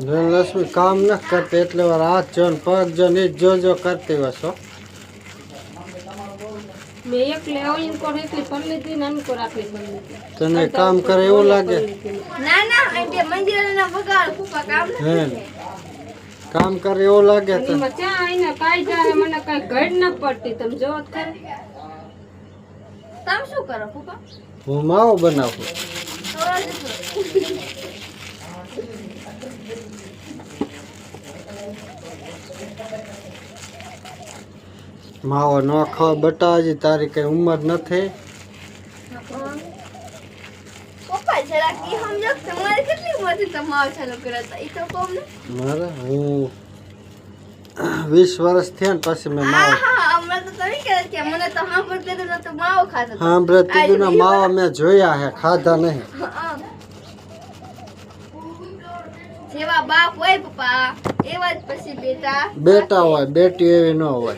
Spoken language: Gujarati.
ધનલક્ષ્મી કામ ન કરતી એટલે વાર હાથ જો ને પગ જો ને ઈ જ જો કરતી હશો. મેં એકલે ઓઈન કોર એકલી પર લીધી ને અનકોર આટલી પર લીધી. તને કામ કરે એવું લાગે? ના ના અહીં બે મંદિરના વગાડ કુપા કામ હે નથી. કામ કરે એવું લાગે તને? એમાં ચા આઈને કાઈ જારે મને કાઈ ઘડ ન પડતી તમે જોવો જ ખરી. તમે શું કરો કુપા? હું માવો બનાવું. માવો ન ખાવ બટા, હજી તારી કઈ ઉંમર નથી. પપ્પા જરાક ઈ સમજો તમારે કેટલી ઉંમરથી તમારો ચાલુ કર્યા હતા ઈ તો કોમ ને. મારે હું 20 વર્ષ થયા ને પછી મેં માવો હા હમણાં તો તમે કહે કે મને તો સાંભળતે તો નતો માવો ખાતો હતો. સાંભળે તીધું ને માવા મેં જોયા હે, ખાધા નહીં. હા. જેવા બાપ હોય પપ્પા એવા જ પછી બેટા બેટા હોય, બેટી એવી ન હોય.